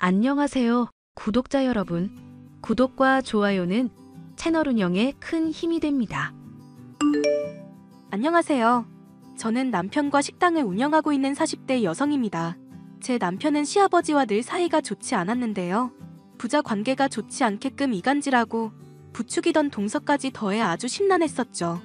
안녕하세요, 구독자 여러분. 구독과 좋아요는 채널 운영에 큰 힘이 됩니다. 안녕하세요. 저는 남편과 식당을 운영하고 있는 40대 여성입니다. 제 남편은 시아버지와 늘 사이가 좋지 않았는데요. 부자 관계가 좋지 않게끔 이간질하고 부추기던 동서까지 더해 아주 심란했었죠.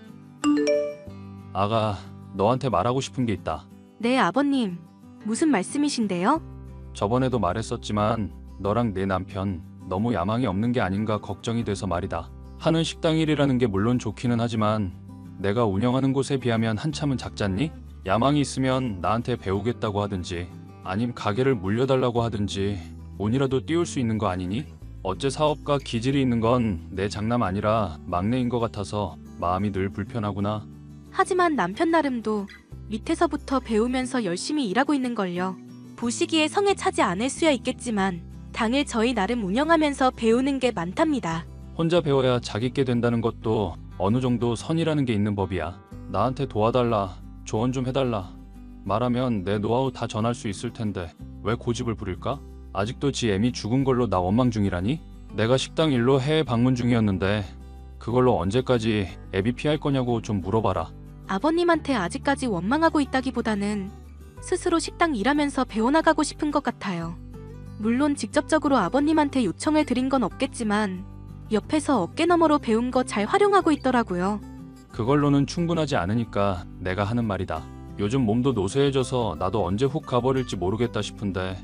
아가, 너한테 말하고 싶은 게 있다. 네, 아버님. 무슨 말씀이신데요? 저번에도 말했었지만 너랑 내 남편 너무 야망이 없는 게 아닌가 걱정이 돼서 말이다. 하는 식당 일이라는 게 물론 좋기는 하지만 내가 운영하는 곳에 비하면 한참은 작잖니? 야망이 있으면 나한테 배우겠다고 하든지 아님 가게를 물려달라고 하든지 운이라도 띄울 수 있는 거 아니니? 어째 사업가 기질이 있는 건 내 장남 아니라 막내인 것 같아서 마음이 늘 불편하구나. 하지만 남편 나름도 밑에서부터 배우면서 열심히 일하고 있는걸요. 보시기에 성에 차지 않을 수야 있겠지만 당일 저희 나름 운영하면서 배우는 게 많답니다. 혼자 배워야 자기께 된다는 것도 어느 정도 선이라는 게 있는 법이야. 나한테 도와달라, 조언 좀 해달라 말하면 내 노하우 다 전할 수 있을 텐데 왜 고집을 부릴까? 아직도 지 애미 죽은 걸로 나 원망 중이라니? 내가 식당 일로 해외 방문 중이었는데 그걸로 언제까지 애비 피할 거냐고 좀 물어봐라. 아버님한테 아직까지 원망하고 있다기보다는 스스로 식당 일하면서 배워나가고 싶은 것 같아요. 물론 직접적으로 아버님한테 요청을 드린 건 없겠지만 옆에서 어깨너머로 배운 거 잘 활용하고 있더라고요. 그걸로는 충분하지 않으니까 내가 하는 말이다. 요즘 몸도 노쇠해져서 나도 언제 훅 가버릴지 모르겠다 싶은데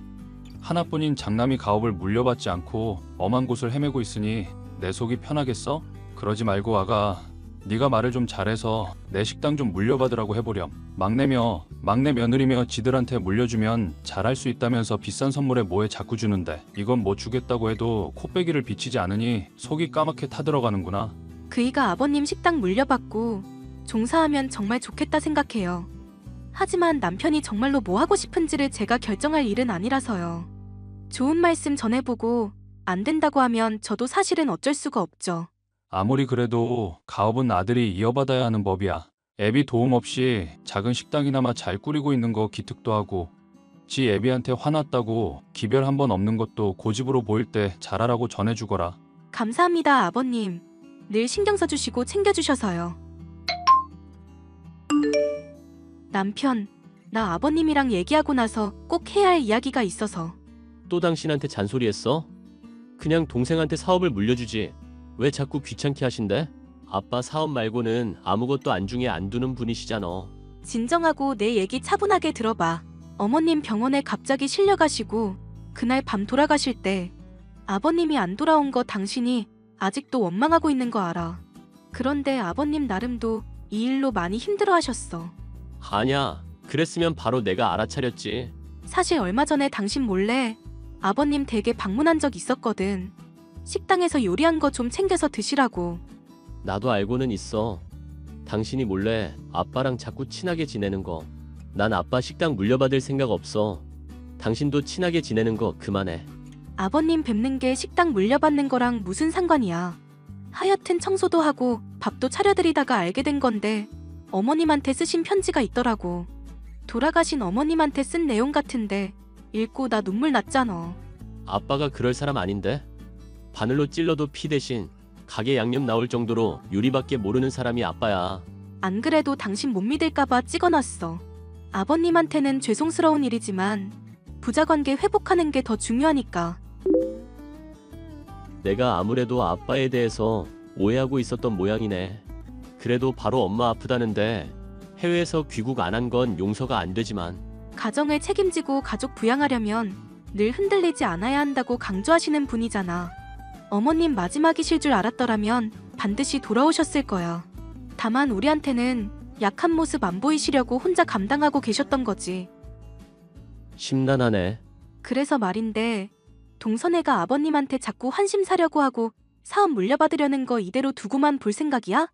하나뿐인 장남이 가업을 물려받지 않고 엄한 곳을 헤매고 있으니 내 속이 편하겠어? 그러지 말고 아가, 네가 말을 좀 잘해서 내 식당 좀 물려받으라고 해보렴. 막내 며느리며 지들한테 물려주면 잘할 수 있다면서 비싼 선물에 뭐에 자꾸 주는데 이건 뭐 주겠다고 해도 코빼기를 비치지 않으니 속이 까맣게 타들어가는구나. 그이가 아버님 식당 물려받고 종사하면 정말 좋겠다 생각해요. 하지만 남편이 정말로 뭐 하고 싶은지를 제가 결정할 일은 아니라서요. 좋은 말씀 전해보고 안 된다고 하면 저도 사실은 어쩔 수가 없죠. 아무리 그래도 가업은 아들이 이어받아야 하는 법이야. 애비 도움 없이 작은 식당이나마 잘 꾸리고 있는 거 기특도 하고 지 애비한테 화났다고 기별 한 번 없는 것도 고집으로 보일 때 잘하라고 전해주거라. 감사합니다, 아버님. 늘 신경 써주시고 챙겨주셔서요. 남편, 나 아버님이랑 얘기하고 나서 꼭 해야 할 이야기가 있어서. 또 당신한테 잔소리했어? 그냥 동생한테 사업을 물려주지. 왜 자꾸 귀찮게 하신대? 아빠 사업 말고는 아무것도 안중에 안 두는 분이시잖아. 진정하고 내 얘기 차분하게 들어봐. 어머님 병원에 갑자기 실려가시고 그날 밤 돌아가실 때 아버님이 안 돌아온 거 당신이 아직도 원망하고 있는 거 알아. 그런데 아버님 나름도 이 일로 많이 힘들어하셨어. 아냐, 그랬으면 바로 내가 알아차렸지. 사실 얼마 전에 당신 몰래 아버님 댁에 방문한 적 있었거든. 식당에서 요리한 거 좀 챙겨서 드시라고. 나도 알고는 있어. 당신이 몰래 아빠랑 자꾸 친하게 지내는 거. 난 아빠 식당 물려받을 생각 없어. 당신도 친하게 지내는 거 그만해. 아버님 뵙는 게 식당 물려받는 거랑 무슨 상관이야. 하여튼 청소도 하고 밥도 차려드리다가 알게 된 건데 어머님한테 쓰신 편지가 있더라고. 돌아가신 어머님한테 쓴 내용 같은데 읽고 나 눈물 났잖아. 아빠가 그럴 사람 아닌데? 바늘로 찔러도 피 대신 가게 양념 나올 정도로 요리밖에 모르는 사람이 아빠야. 안 그래도 당신 못 믿을까봐 찍어놨어. 아버님한테는 죄송스러운 일이지만 부자관계 회복하는 게 더 중요하니까. 내가 아무래도 아빠에 대해서 오해하고 있었던 모양이네. 그래도 바로 엄마 아프다는데 해외에서 귀국 안 한 건 용서가 안 되지만 가정을 책임지고 가족 부양하려면 늘 흔들리지 않아야 한다고 강조하시는 분이잖아. 어머님 마지막이실 줄 알았더라면 반드시 돌아오셨을 거야. 다만 우리한테는 약한 모습 안 보이시려고 혼자 감당하고 계셨던 거지. 심란하네. 그래서 말인데 동선애가 아버님한테 자꾸 환심 사려고 하고 사업 물려받으려는 거 이대로 두고만 볼 생각이야?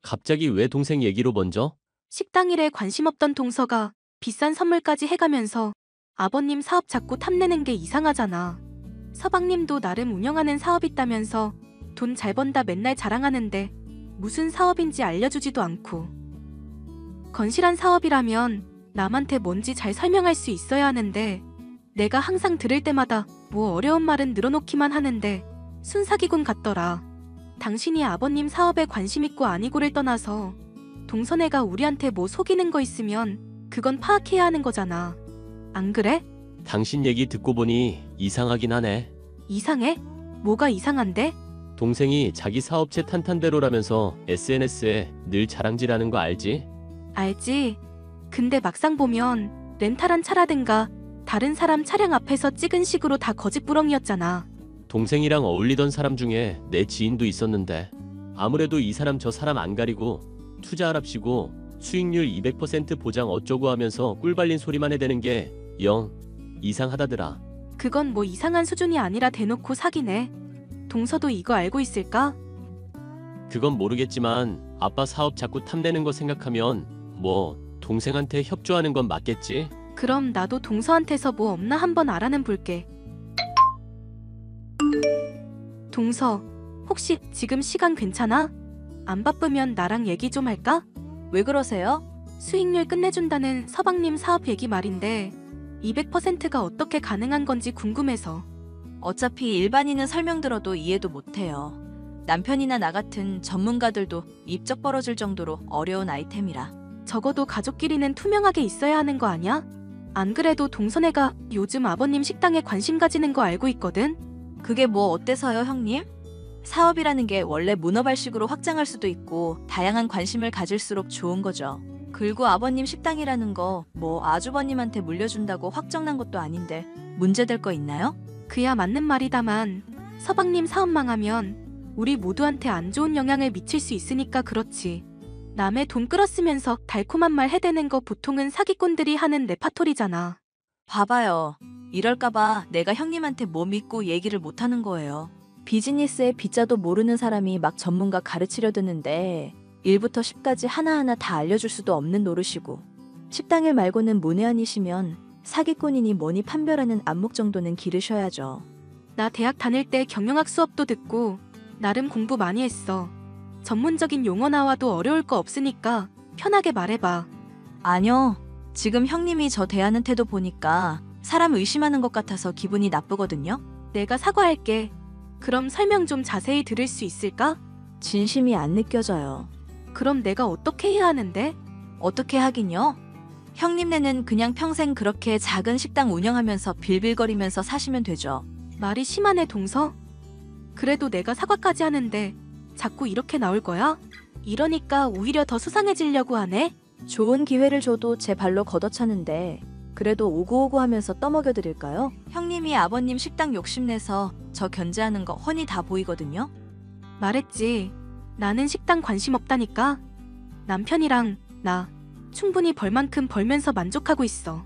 갑자기 왜 동생 얘기로 번져? 식당 일에 관심 없던 동서가 비싼 선물까지 해가면서 아버님 사업 자꾸 탐내는 게 이상하잖아. 서방님도 나름 운영하는 사업 있다면서 돈 잘 번다 맨날 자랑하는데 무슨 사업인지 알려주지도 않고. 건실한 사업이라면 남한테 뭔지 잘 설명할 수 있어야 하는데 내가 항상 들을 때마다 뭐 어려운 말은 늘어놓기만 하는데 순사기꾼 같더라. 당신이 아버님 사업에 관심 있고 아니고를 떠나서 동선애가 우리한테 뭐 속이는 거 있으면 그건 파악해야 하는 거잖아. 안 그래? 당신 얘기 듣고 보니 이상하긴 하네. 이상해? 뭐가 이상한데? 동생이 자기 사업체 탄탄대로라면서 SNS에 늘 자랑질하는 거 알지? 알지. 근데 막상 보면 렌탈한 차라든가 다른 사람 차량 앞에서 찍은 식으로 다 거짓부렁이었잖아. 동생이랑 어울리던 사람 중에 내 지인도 있었는데 아무래도 이 사람 저 사람 안 가리고 투자하랍시고 수익률 200% 보장 어쩌고 하면서 꿀발린 소리만 해대는 게 영 이상하다더라. 그건 뭐 이상한 수준이 아니라 대놓고 사기네. 동서도 이거 알고 있을까? 그건 모르겠지만 아빠 사업 자꾸 탐내는 거 생각하면 뭐 동생한테 협조하는 건 맞겠지? 그럼 나도 동서한테서 뭐 없나 한번 알아는 볼게. 동서, 혹시 지금 시간 괜찮아? 안 바쁘면 나랑 얘기 좀 할까? 왜 그러세요? 수익률 끝내준다는 서방님 사업 얘기 말인데 200%가 어떻게 가능한 건지 궁금해서. 어차피 일반인은 설명 들어도 이해도 못해요. 남편이나 나 같은 전문가들도 입적 벌어질 정도로 어려운 아이템이라. 적어도 가족끼리는 투명하게 있어야 하는 거 아냐? 안 그래도 동선애가 요즘 아버님 식당에 관심 가지는 거 알고 있거든? 그게 뭐 어때서요, 형님? 사업이라는 게 원래 문어발식으로 확장할 수도 있고 다양한 관심을 가질수록 좋은 거죠. 그리고 아버님 식당이라는 거 뭐 아주버님한테 물려준다고 확정난 것도 아닌데 문제될 거 있나요? 그야 맞는 말이다만 서방님 사업 망하면 우리 모두한테 안 좋은 영향을 미칠 수 있으니까 그렇지. 남의 돈 끌었으면서 달콤한 말 해대는 거 보통은 사기꾼들이 하는 레파토리잖아. 봐봐요. 이럴까봐 내가 형님한테 뭐 믿고 얘기를 못하는 거예요. 비즈니스의 비자도 모르는 사람이 막 전문가 가르치려 드는데 1부터 10까지 하나하나 다 알려줄 수도 없는 노릇이고 식당일 말고는 문외한이시면 사기꾼이니 뭐니 판별하는 안목 정도는 기르셔야죠. 나 대학 다닐 때 경영학 수업도 듣고 나름 공부 많이 했어. 전문적인 용어 나와도 어려울 거 없으니까 편하게 말해봐. 아니요. 지금 형님이 저 대하는 태도 보니까 사람 의심하는 것 같아서 기분이 나쁘거든요. 내가 사과할게. 그럼 설명 좀 자세히 들을 수 있을까? 진심이 안 느껴져요. 그럼 내가 어떻게 해야 하는데? 어떻게 하긴요? 형님네는 그냥 평생 그렇게 작은 식당 운영하면서 빌빌거리면서 사시면 되죠. 말이 심하네 동서. 그래도 내가 사과까지 하는데 자꾸 이렇게 나올 거야? 이러니까 오히려 더 수상해지려고 하네? 좋은 기회를 줘도 제 발로 걷어차는데 그래도 오구오구 하면서 떠먹여 드릴까요? 형님이 아버님 식당 욕심내서 저 견제하는 거 훤히 다 보이거든요. 말했지. 나는 식당 관심 없다니까. 남편이랑 나 충분히 벌 만큼 벌면서 만족하고 있어.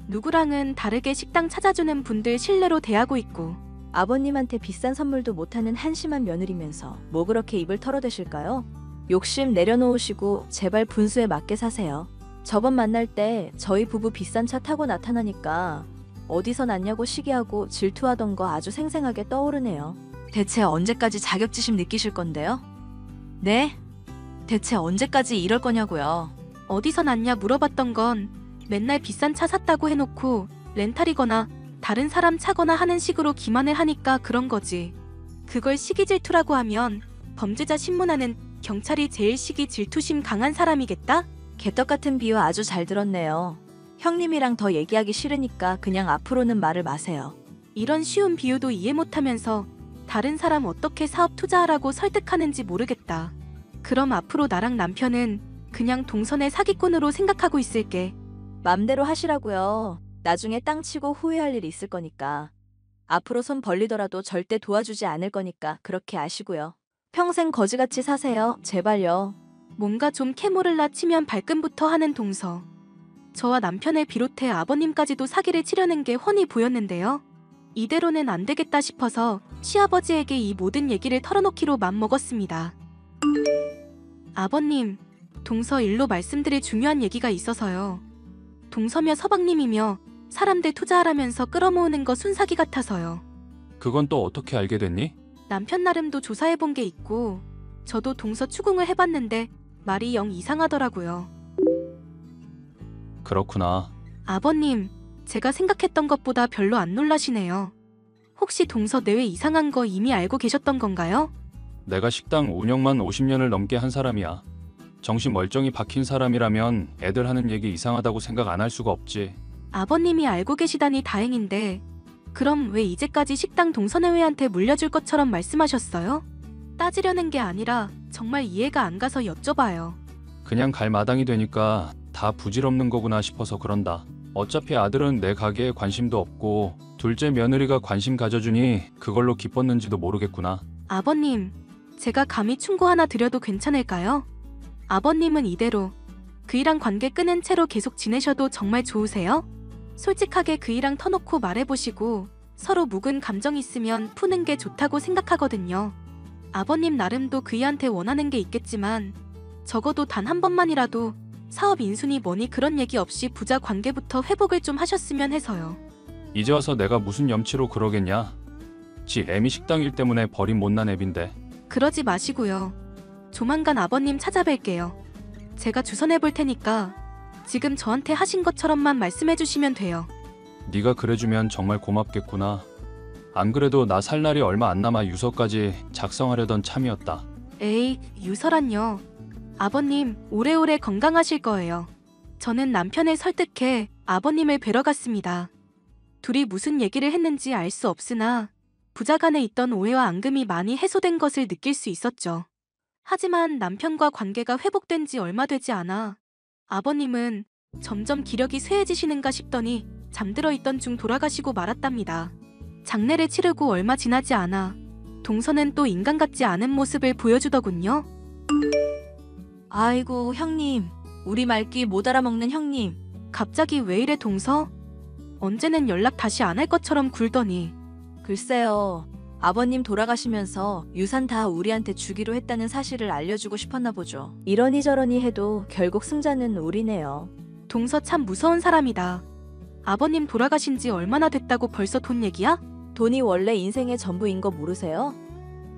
누구랑은 다르게 식당 찾아주는 분들 신뢰로 대하고 있고. 아버님한테 비싼 선물도 못하는 한심한 며느리면서 뭐 그렇게 입을 털어대실까요? 욕심 내려놓으시고 제발 분수에 맞게 사세요. 저번 만날 때 저희 부부 비싼 차 타고 나타나니까 어디서 났냐고 시기하고 질투하던 거 아주 생생하게 떠오르네요. 대체 언제까지 자격지심 느끼실 건데요? 네? 대체 언제까지 이럴 거냐고요? 어디서 났냐 물어봤던 건 맨날 비싼 차 샀다고 해놓고 렌탈이거나 다른 사람 차거나 하는 식으로 기만을 하니까 그런 거지. 그걸 시기 질투라고 하면 범죄자 신문하는 경찰이 제일 시기 질투심 강한 사람이겠다? 개떡 같은 비유 아주 잘 들었네요. 형님이랑 더 얘기하기 싫으니까 그냥 앞으로는 말을 마세요. 이런 쉬운 비유도 이해 못하면서 다른 사람 어떻게 사업 투자하라고 설득하는지 모르겠다. 그럼 앞으로 나랑 남편은 그냥 동선의 사기꾼으로 생각하고 있을게. 맘대로 하시라고요. 나중에 땅 치고 후회할 일 있을 거니까. 앞으로 손 벌리더라도 절대 도와주지 않을 거니까 그렇게 아시고요. 평생 거지같이 사세요. 제발요. 뭔가 좀 캐모를라 치면 발끈부터 하는 동서. 저와 남편을 비롯해 아버님까지도 사기를 치려는 게 훤히 보였는데요. 이대로는 안 되겠다 싶어서 시아버지에게 이 모든 얘기를 털어놓기로 맘먹었습니다. 아버님, 동서 일로 말씀드릴 중요한 얘기가 있어서요. 동서며 서방님이며 사람들 투자하라면서 끌어모으는 거 순사기 같아서요. 그건 또 어떻게 알게 됐니? 남편 나름도 조사해본 게 있고 저도 동서 추궁을 해봤는데 말이 영 이상하더라고요. 그렇구나. 아버님, 제가 생각했던 것보다 별로 안 놀라시네요. 혹시 동서 내외 이상한 거 이미 알고 계셨던 건가요? 내가 식당 운영만 50년을 넘게 한 사람이야. 정신 멀쩡히 박힌 사람이라면 애들 하는 얘기 이상하다고 생각 안 할 수가 없지. 아버님이 알고 계시다니 다행인데 그럼 왜 이제까지 식당 동서내외한테 물려줄 것처럼 말씀하셨어요? 따지려는 게 아니라 정말 이해가 안 가서 여쭤봐요. 그냥 갈 마당이 되니까 다 부질없는 거구나 싶어서 그런다. 어차피 아들은 내 가게에 관심도 없고 둘째 며느리가 관심 가져주니 그걸로 기뻤는지도 모르겠구나. 아버님, 제가 감히 충고 하나 드려도 괜찮을까요? 아버님은 이대로 그이랑 관계 끊은 채로 계속 지내셔도 정말 좋으세요? 솔직하게 그이랑 터놓고 말해보시고 서로 묵은 감정 있으면 푸는 게 좋다고 생각하거든요. 아버님 나름도 그이한테 원하는 게 있겠지만 적어도 단 한 번만이라도 사업 인순이 뭐니 그런 얘기 없이 부자 관계부터 회복을 좀 하셨으면 해서요. 이제 와서 내가 무슨 염치로 그러겠냐. 지 애미 식당 일 때문에 버린 못난 애빈데. 그러지 마시고요. 조만간 아버님 찾아뵐게요. 제가 주선해볼 테니까 지금 저한테 하신 것처럼만 말씀해 주시면 돼요. 네가 그래주면 정말 고맙겠구나. 안 그래도 나 살 날이 얼마 안 남아 유서까지 작성하려던 참이었다. 에이, 유서란요. 아버님, 오래오래 건강하실 거예요. 저는 남편을 설득해 아버님을 뵈러 갔습니다. 둘이 무슨 얘기를 했는지 알 수 없으나 부자간에 있던 오해와 앙금이 많이 해소된 것을 느낄 수 있었죠. 하지만 남편과 관계가 회복된 지 얼마 되지 않아 아버님은 점점 기력이 쇠해지시는가 싶더니 잠들어 있던 중 돌아가시고 말았답니다. 장례를 치르고 얼마 지나지 않아 동서는 또 인간 같지 않은 모습을 보여주더군요. 아이고 형님, 우리 말귀 못 알아먹는 형님. 갑자기 왜 이래 동서? 언제는 연락 다시 안 할 것처럼 굴더니. 글쎄요. 아버님 돌아가시면서 유산 다 우리한테 주기로 했다는 사실을 알려주고 싶었나 보죠. 이러니 저러니 해도 결국 승자는 우리네요. 동서 참 무서운 사람이다. 아버님 돌아가신 지 얼마나 됐다고 벌써 돈 얘기야? 돈이 원래 인생의 전부인 거 모르세요?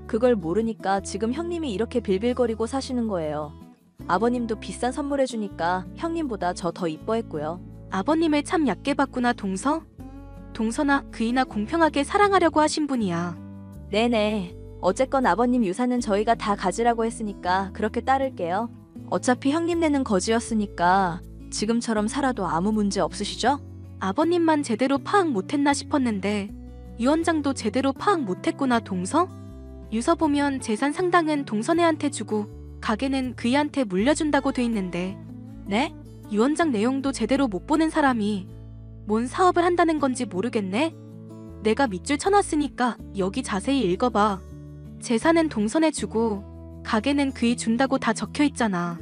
그걸 모르니까 지금 형님이 이렇게 빌빌거리고 사시는 거예요. 아버님도 비싼 선물해주니까 형님보다 저 더 이뻐했고요. 아버님을 참 얕게 봤구나 동서? 동서나 그이나 공평하게 사랑하려고 하신 분이야. 네네. 어쨌건 아버님 유산은 저희가 다 가지라고 했으니까 그렇게 따를게요. 어차피 형님네는 거지였으니까 지금처럼 살아도 아무 문제 없으시죠? 아버님만 제대로 파악 못했나 싶었는데 유 원장도 제대로 파악 못했구나 동서? 유서 보면 재산 상당은 동서네한테 주고 가게는 그이한테 물려준다고 돼 있는데 네? 유 원장 내용도 제대로 못 보는 사람이 뭔 사업을 한다는 건지 모르겠네? 내가 밑줄 쳐놨으니까 여기 자세히 읽어봐. 재산은 동선에 주고 가게는 그이 준다고 다 적혀있잖아.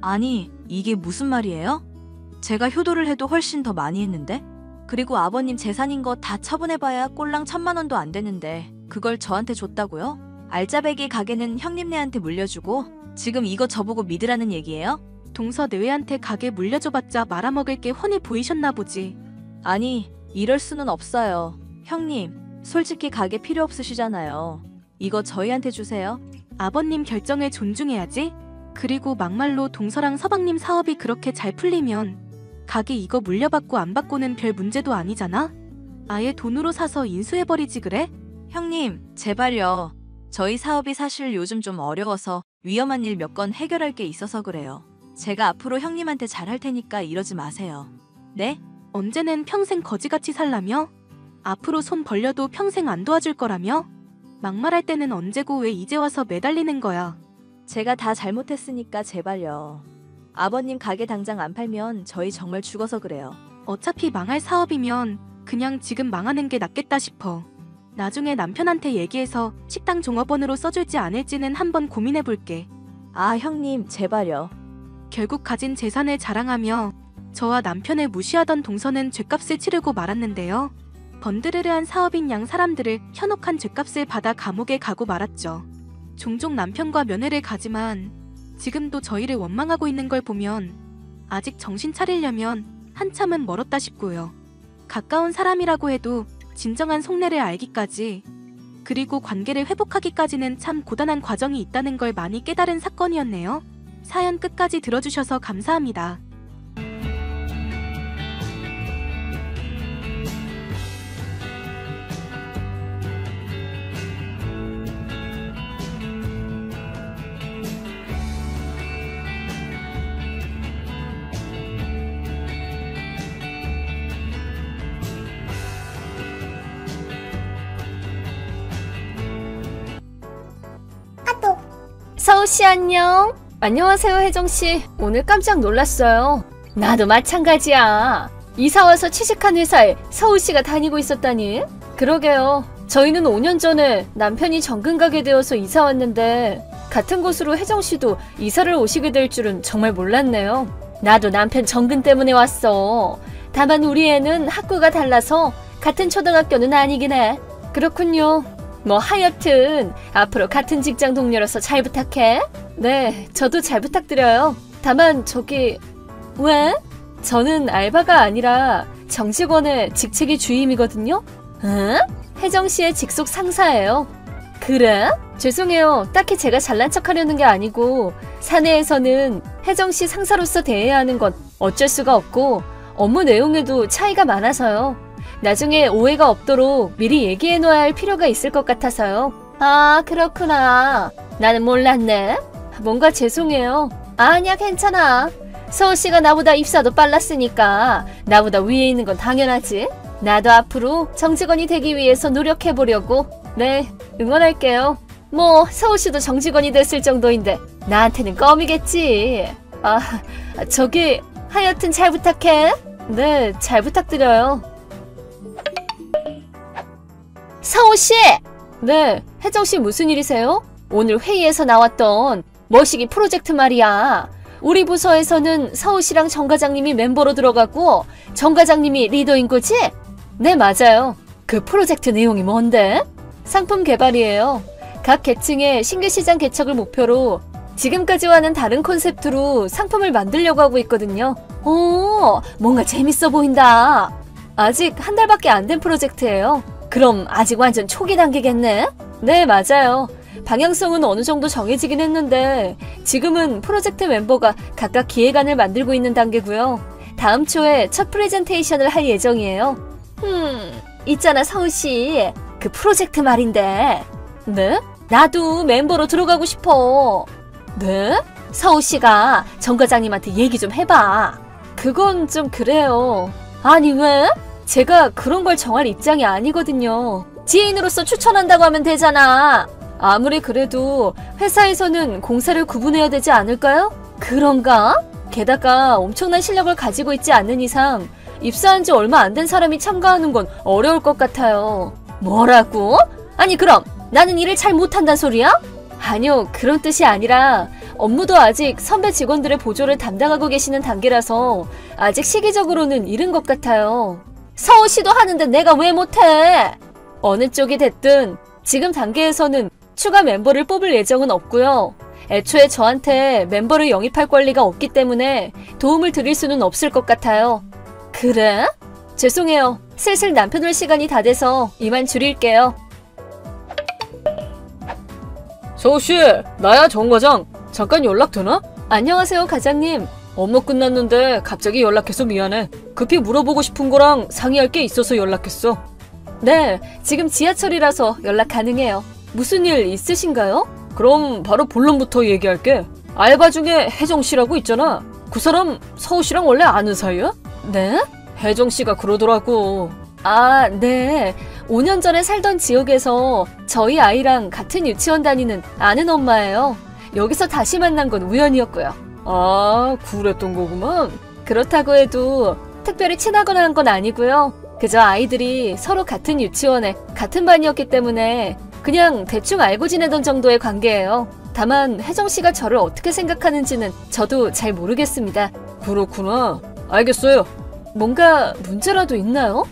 아니, 이게 무슨 말이에요? 제가 효도를 해도 훨씬 더 많이 했는데? 그리고 아버님 재산인 거 다 처분해봐야 꼴랑 1,000만 원도 안 되는데 그걸 저한테 줬다고요? 알짜배기 가게는 형님네한테 물려주고 지금 이거 저보고 믿으라는 얘기예요? 동서 내외한테 가게 물려줘봤자 말아먹을 게 훤히 보이셨나 보지. 아니, 이럴 수는 없어요. 형님, 솔직히 가게 필요 없으시잖아요. 이거 저희한테 주세요. 아버님 결정을 존중해야지. 그리고 막말로 동서랑 서방님 사업이 그렇게 잘 풀리면 가게 이거 물려받고 안 받고는 별 문제도 아니잖아? 아예 돈으로 사서 인수해버리지 그래? 형님, 제발요. 저희 사업이 사실 요즘 좀 어려워서 위험한 일 몇 건 해결할 게 있어서 그래요. 제가 앞으로 형님한테 잘할 테니까 이러지 마세요. 네? 언제는 평생 거지같이 살라며? 앞으로 손 벌려도 평생 안 도와줄 거라며? 막말할 때는 언제고 왜 이제 와서 매달리는 거야? 제가 다 잘못했으니까 제발요. 아버님 가게 당장 안 팔면 저희 정말 죽어서 그래요. 어차피 망할 사업이면 그냥 지금 망하는 게 낫겠다 싶어. 나중에 남편한테 얘기해서 식당 종업원으로 써줄지 않을지는 한번 고민해볼게. 아, 형님, 제발요. 결국 가진 재산을 자랑하며 저와 남편을 무시하던 동서는 죗값을 치르고 말았는데요. 번드르르한 사업인 양 사람들을 현혹한 죗값을 받아 감옥에 가고 말았죠. 종종 남편과 면회를 가지만 지금도 저희를 원망하고 있는 걸 보면 아직 정신 차리려면 한참은 멀었다 싶고요. 가까운 사람이라고 해도 진정한 속내를 알기까지 그리고 관계를 회복하기까지는 참 고단한 과정이 있다는 걸 많이 깨달은 사건이었네요. 사연 끝까지 들어주셔서 감사합니다. 서우씨 안녕. 안녕하세요 혜정씨. 오늘 깜짝 놀랐어요. 나도 마찬가지야. 이사와서 취직한 회사에 서우씨가 다니고 있었다니. 그러게요. 저희는 5년 전에 남편이 정근 가게 되어서 이사 왔는데 같은 곳으로 혜정씨도 이사를 오시게 될 줄은 정말 몰랐네요. 나도 남편 정근 때문에 왔어. 다만 우리 애는 학구가 달라서 같은 초등학교는 아니긴 해. 그렇군요. 뭐 하여튼 앞으로 같은 직장 동료로서 잘 부탁해. 네, 저도 잘 부탁드려요. 다만 저기... 왜? 저는 알바가 아니라 정직원의 직책이 주임이거든요. 응? 혜정씨의 직속 상사예요. 그래? 죄송해요. 딱히 제가 잘난 척하려는 게 아니고 사내에서는 혜정씨 상사로서 대해야 하는 건 어쩔 수가 없고 업무 내용에도 차이가 많아서요. 나중에 오해가 없도록 미리 얘기해놓아야 할 필요가 있을 것 같아서요. 아, 그렇구나. 나는 몰랐네. 뭔가 죄송해요. 아니야, 괜찮아. 서우씨가 나보다 입사도 빨랐으니까 나보다 위에 있는 건 당연하지. 나도 앞으로 정직원이 되기 위해서 노력해보려고. 네, 응원할게요. 뭐 서우씨도 정직원이 됐을 정도인데 나한테는 껌이겠지. 아, 저기 하여튼 잘 부탁해. 네, 잘 부탁드려요. 서우씨! 네, 혜정씨 무슨 일이세요? 오늘 회의에서 나왔던 머시기 프로젝트 말이야. 우리 부서에서는 서우씨랑 정 과장님이 멤버로 들어가고 정 과장님이 리더인 거지? 네, 맞아요. 그 프로젝트 내용이 뭔데? 상품 개발이에요. 각 계층의 신규 시장 개척을 목표로 지금까지와는 다른 컨셉트로 상품을 만들려고 하고 있거든요. 오, 뭔가 재밌어 보인다. 아직 한 달밖에 안 된 프로젝트예요. 그럼 아직 완전 초기 단계겠네? 네, 맞아요. 방향성은 어느 정도 정해지긴 했는데 지금은 프로젝트 멤버가 각각 기획안을 만들고 있는 단계고요. 다음 초에 첫 프레젠테이션을 할 예정이에요. 있잖아 서우씨. 그 프로젝트 말인데. 네? 나도 멤버로 들어가고 싶어. 네? 서우씨가 정 과장님한테 얘기 좀 해봐. 그건 좀 그래요. 아니 왜? 제가 그런 걸 정할 입장이 아니거든요. 지인으로서 추천한다고 하면 되잖아. 아무리 그래도 회사에서는 공사를 구분해야 되지 않을까요? 그런가? 게다가 엄청난 실력을 가지고 있지 않는 이상 입사한 지 얼마 안 된 사람이 참가하는 건 어려울 것 같아요. 뭐라고? 아니 그럼 나는 일을 잘 못한단 소리야? 아니요, 그런 뜻이 아니라 업무도 아직 선배 직원들의 보조를 담당하고 계시는 단계라서 아직 시기적으로는 이른 것 같아요. 서우씨도 하는데 내가 왜 못해? 어느 쪽이 됐든 지금 단계에서는 추가 멤버를 뽑을 예정은 없고요. 애초에 저한테 멤버를 영입할 권리가 없기 때문에 도움을 드릴 수는 없을 것 같아요. 그래? 죄송해요. 슬슬 남편 올 시간이 다 돼서 이만 줄일게요. 서우씨, 나야 정 과장. 잠깐 연락 되나? 안녕하세요, 과장님. 업무 끝났는데 갑자기 연락해서 미안해. 급히 물어보고 싶은 거랑 상의할 게 있어서 연락했어. 네, 지금 지하철이라서 연락 가능해요. 무슨 일 있으신가요? 그럼 바로 본론부터 얘기할게. 알바 중에 혜정씨라고 있잖아. 그 사람 서우씨랑 원래 아는 사이야? 네? 혜정씨가 그러더라고. 아, 네. 5년 전에 살던 지역에서 저희 아이랑 같은 유치원 다니는 아는 엄마예요. 여기서 다시 만난 건 우연이었고요. 아, 그랬던 거구만. 그렇다고 해도 특별히 친하거나 한 건 아니고요. 그저 아이들이 서로 같은 유치원에 같은 반이었기 때문에 그냥 대충 알고 지내던 정도의 관계예요. 다만 혜정씨가 저를 어떻게 생각하는지는 저도 잘 모르겠습니다. 그렇구나. 알겠어요. 뭔가 문제라도 있나요?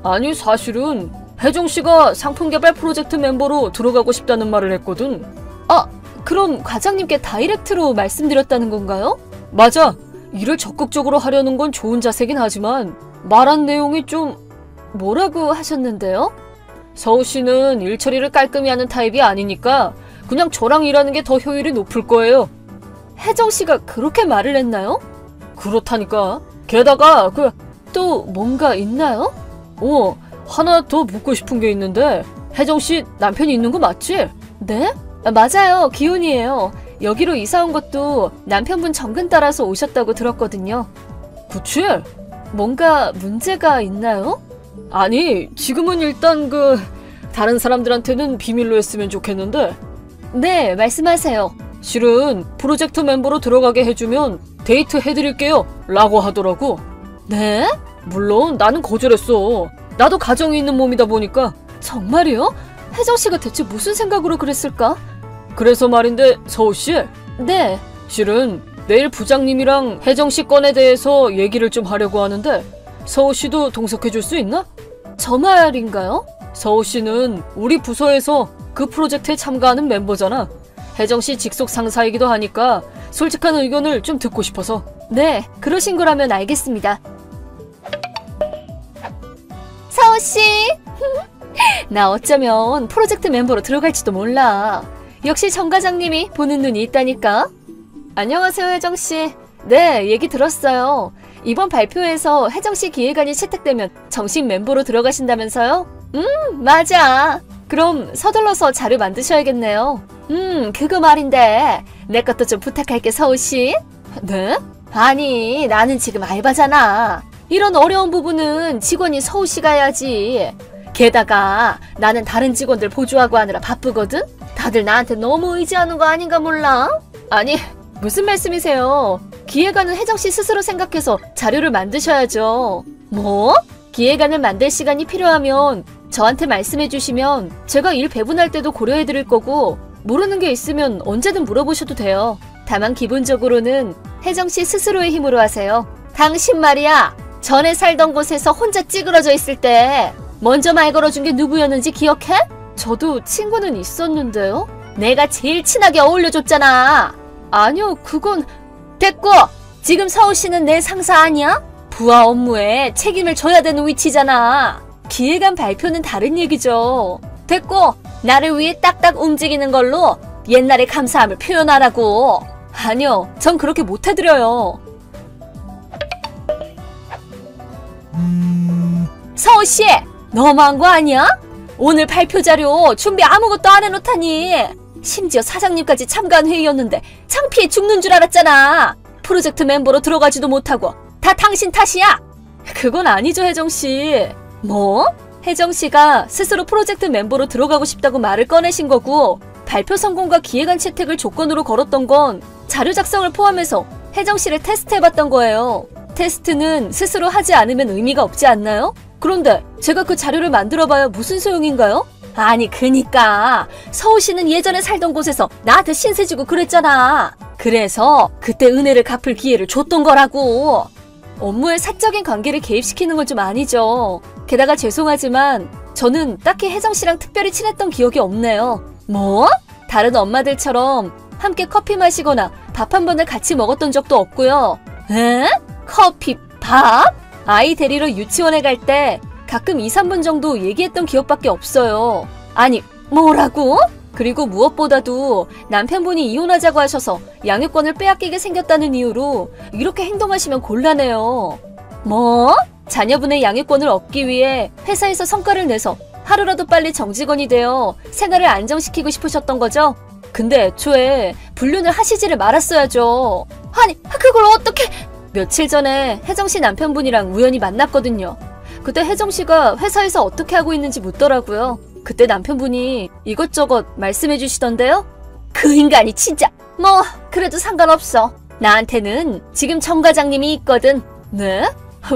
아니, 사실은 혜정씨가 상품 개발 프로젝트 멤버로 들어가고 싶다는 말을 했거든. 아, 그럼 과장님께 다이렉트로 말씀드렸다는 건가요? 맞아. 일을 적극적으로 하려는 건 좋은 자세긴 하지만 말한 내용이 좀... 뭐라고 하셨는데요? 서우씨는 일 처리를 깔끔히 하는 타입이 아니니까 그냥 저랑 일하는 게 더 효율이 높을 거예요. 혜정씨가 그렇게 말을 했나요? 그렇다니까. 게다가 또 뭔가 있나요? 하나 더 묻고 싶은 게 있는데 혜정씨 남편이 있는 거 맞지? 네? 맞아요. 기훈이에요. 여기로 이사 온 것도 남편분 정근 따라서 오셨다고 들었거든요. 그치? 뭔가 문제가 있나요? 아니, 지금은 일단 다른 사람들한테는 비밀로 했으면 좋겠는데. 네, 말씀하세요. 실은 프로젝트 멤버로 들어가게 해주면 데이트 해드릴게요 라고 하더라고. 네? 물론 나는 거절했어. 나도 가정이 있는 몸이다 보니까. 정말이요? 혜정씨가 대체 무슨 생각으로 그랬을까? 그래서 말인데 서우씨, 네. 실은 내일 부장님이랑 혜정씨 건에 대해서 얘기를 좀 하려고 하는데 서우씨도 동석해줄 수 있나? 저 말인가요? 서우씨는 우리 부서에서 그 프로젝트에 참가하는 멤버잖아. 혜정씨 직속 상사이기도 하니까 솔직한 의견을 좀 듣고 싶어서. 네, 그러신 거라면 알겠습니다. 서우씨! 나 어쩌면 프로젝트 멤버로 들어갈지도 몰라. 역시 정 과장님이 보는 눈이 있다니까. 안녕하세요, 혜정씨. 네, 얘기 들었어요. 이번 발표에서 혜정씨 기획안이 채택되면 정식 멤버로 들어가신다면서요? 맞아. 그럼 서둘러서 자료 만드셔야겠네요. 그거 말인데 내 것도 좀 부탁할게, 서우씨. 네? 아니, 나는 지금 알바잖아. 이런 어려운 부분은 직원이 서우씨가 해야지. 게다가 나는 다른 직원들 보조하고 하느라 바쁘거든? 다들 나한테 너무 의지하는 거 아닌가 몰라? 아니, 무슨 말씀이세요? 기획안은 혜정씨 스스로 생각해서 자료를 만드셔야죠. 뭐? 기획안을 만들 시간이 필요하면 저한테 말씀해 주시면 제가 일 배분할 때도 고려해 드릴 거고, 모르는 게 있으면 언제든 물어보셔도 돼요. 다만 기본적으로는 혜정씨 스스로의 힘으로 하세요. 당신 말이야, 전에 살던 곳에서 혼자 찌그러져 있을 때 먼저 말 걸어준 게 누구였는지 기억해? 저도 친구는 있었는데요. 내가 제일 친하게 어울려줬잖아. 아니요, 그건 됐고, 지금 서우씨는 내 상사 아니야? 부하 업무에 책임을 져야 되는 위치잖아. 기획안 발표는 다른 얘기죠. 됐고, 나를 위해 딱딱 움직이는 걸로 옛날의 감사함을 표현하라고. 아니요, 전 그렇게 못해드려요. 서우씨, 너무한 거 아니야? 오늘 발표 자료 준비 아무것도 안 해놓다니. 심지어 사장님까지 참가한 회의였는데 창피해 죽는 줄 알았잖아. 프로젝트 멤버로 들어가지도 못하고 다 당신 탓이야. 그건 아니죠, 혜정씨. 뭐? 혜정씨가 스스로 프로젝트 멤버로 들어가고 싶다고 말을 꺼내신 거고, 발표 성공과 기획안 채택을 조건으로 걸었던 건 자료 작성을 포함해서 혜정씨를 테스트해봤던 거예요. 테스트는 스스로 하지 않으면 의미가 없지 않나요? 그런데 제가 그 자료를 만들어봐야 무슨 소용인가요? 아니, 그니까 서우씨는 예전에 살던 곳에서 나한테 신세 지고 그랬잖아. 그래서 그때 은혜를 갚을 기회를 줬던 거라고. 업무에 사적인 관계를 개입시키는 건 좀 아니죠. 게다가 죄송하지만 저는 딱히 혜정씨랑 특별히 친했던 기억이 없네요. 뭐? 다른 엄마들처럼 함께 커피 마시거나 밥 한 번을 같이 먹었던 적도 없고요. 에? 커피, 밥? 아이 데리러 유치원에 갈 때 가끔 2, 3분 정도 얘기했던 기억밖에 없어요. 아니, 뭐라고? 그리고 무엇보다도 남편분이 이혼하자고 하셔서 양육권을 빼앗기게 생겼다는 이유로 이렇게 행동하시면 곤란해요. 뭐? 자녀분의 양육권을 얻기 위해 회사에서 성과를 내서 하루라도 빨리 정직원이 되어 생활을 안정시키고 싶으셨던 거죠? 근데 애초에 불륜을 하시지를 말았어야죠. 아니, 그걸 어떻게... 며칠 전에 혜정씨 남편분이랑 우연히 만났거든요. 그때 혜정씨가 회사에서 어떻게 하고 있는지 묻더라고요. 그때 남편분이 이것저것 말씀해 주시던데요. 그 인간이 진짜... 뭐 그래도 상관없어. 나한테는 지금 정 과장님이 있거든. 네?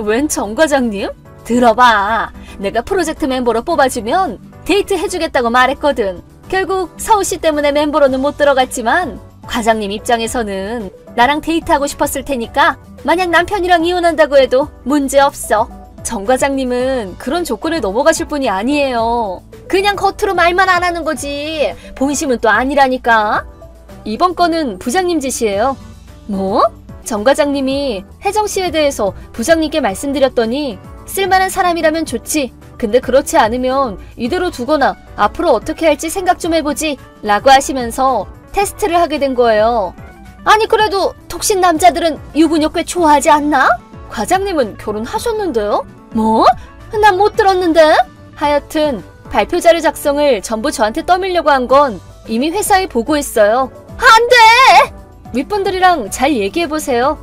웬 정 과장님? 들어봐. 내가 프로젝트 멤버로 뽑아주면 데이트 해주겠다고 말했거든. 결국 서우씨 때문에 멤버로는 못 들어갔지만 과장님 입장에서는 나랑 데이트하고 싶었을 테니까 만약 남편이랑 이혼한다고 해도 문제없어. 정 과장님은 그런 조건에 넘어가실 분이 아니에요. 그냥 겉으로 말만 안 하는 거지 본심은 또 아니라니까. 이번 건은 부장님 짓이에요. 뭐? 정 과장님이 혜정씨에 대해서 부장님께 말씀드렸더니 쓸만한 사람이라면 좋지, 근데 그렇지 않으면 이대로 두거나 앞으로 어떻게 할지 생각 좀 해보지 라고 하시면서 테스트를 하게 된 거예요. 아니, 그래도 독신 남자들은 유부녀 꽤 좋아하지 않나? 과장님은 결혼하셨는데요? 뭐? 난 못 들었는데? 하여튼 발표 자료 작성을 전부 저한테 떠밀려고 한 건 이미 회사에 보고했어요. 안 돼! 윗분들이랑 잘 얘기해보세요.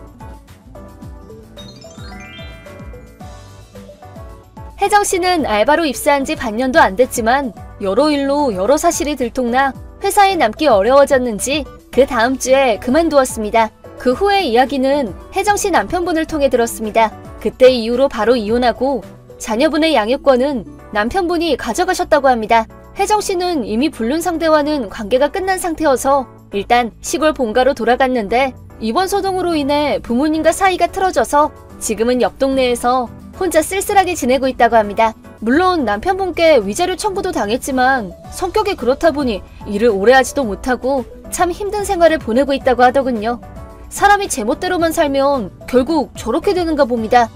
혜정씨는 알바로 입사한 지 반년도 안 됐지만 여러 일로 여러 사실이 들통나 회사에 남기 어려워졌는지 그 다음 주에 그만두었습니다. 그 후의 이야기는 혜정씨 남편분을 통해 들었습니다. 그때 이후로 바로 이혼하고 자녀분의 양육권은 남편분이 가져가셨다고 합니다. 혜정씨는 이미 불륜 상대와는 관계가 끝난 상태여서 일단 시골 본가로 돌아갔는데 이번 소동으로 인해 부모님과 사이가 틀어져서 지금은 옆 동네에서 혼자 쓸쓸하게 지내고 있다고 합니다. 물론 남편분께 위자료 청구도 당했지만 성격이 그렇다 보니 일을 오래 하지도 못하고 참 힘든 생활을 보내고 있다고 하더군요. 사람이 제멋대로만 살면 결국 저렇게 되는가 봅니다.